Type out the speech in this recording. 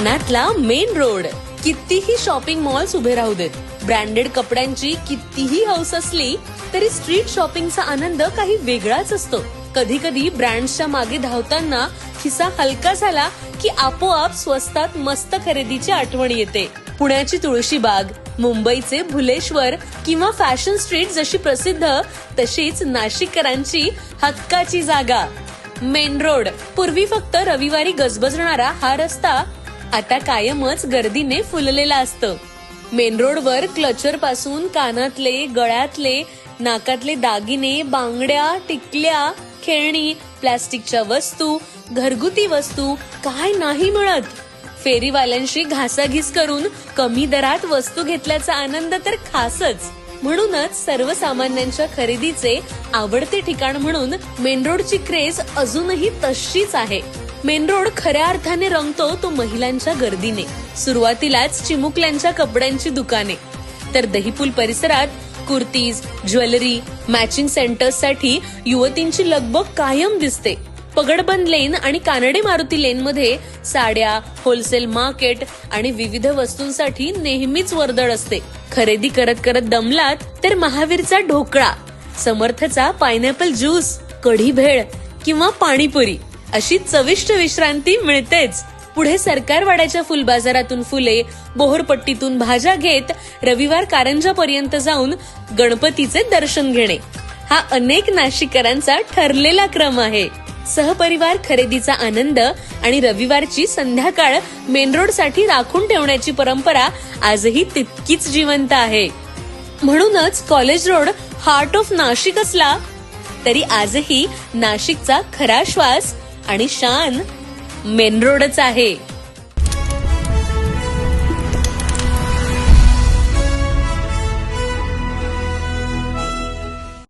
मनातला main road. कितीही shopping malls उभे राहू देत, ब्रँडेड कपड्यांची कितीही हौस असली तरी स्ट्रीट शॉपिंगचा आनंद काही वेगळाच असतो. कधी कधी ब्रँड्सच्या मागे धावताना खिसा हलका झाला की आपोआप स्वस्तात मस्त खरेदीची आठवण येते. पुण्याची तुळशीबाग, मुंबईचे भुलेश्वर किंवा फॅशन स्ट्रीट जशी प्रसिद्ध, तशीच नाशिककरांची हक्काची जागा मेन रोड. पूर्वी फक्त रविवारी गजबजणारा हा रस्ता आता कायमच गर्दीने फुललेला असतं. मेन रोडवर क्लचर पासून कानातले, गळ्यातले, नाकातले दागिने, बांगड्या, टिकल्या, खेळणी, प्लास्टिकच्या वस्तू, घरगुती वस्तू काय नाही मिळत. फेरीवाल्यांशी घासाघीस करून कमी दरात वस्तू घेतल्याचा आनंद तर खासच. म्हणूनच सर्वसामान्यांच्या खरेदीचे आवडते ठिकाण म्हणून मेन रोडची क्रेज अजूनही तशीच आहे. मेन रोड खऱ्या अर्थाने रंगतो तो महिलांच्या गर्दीने. सुरुवातीलाच चिमुकल्यांच्या कपड्यांची दुकाने, तर दहीपूल परिसरात कुर्तीज, ज्वेलरी, मॅचिंग सेंटर्ससाठी युवतींची लगबग कायम दिसते. पगडबंद लेन आणि कानडे मारुती लेन मध्ये साड्या, होलसेल मार्केट आणि विविध वस्तूंसाठी नेहमीच वर्दळ असते. खरेदी करत करत दमलात तर महावीरचा ढोकळा, समर्थचा पायनॅपल ज्यूस, कढी भेळ किंवा पाणीपुरी अशी चविष्ट विश्रांती मिळतेच. पुढे सरकारवाड्याच्या फुलबाजारातून फुले, बोहरपट्टीतून भाज्या घेत रविवार कारंजापर्यंत जाऊन गणपतीचे दर्शन घेणे हा अनेक नाशिककरांचा ठरलेला क्रम आहे. सहपरिवार खरेदीचा आनंद आणि रविवारची संध्याकाळ मेन रोड साठी राखून ठेवण्याची परंपरा आजही तितकीच जिवंत आहे. म्हणूनच college road heart of Nashik असला तरी आजही नाशिकचा खरा श्वास आणि शान मेन रोडच आहे.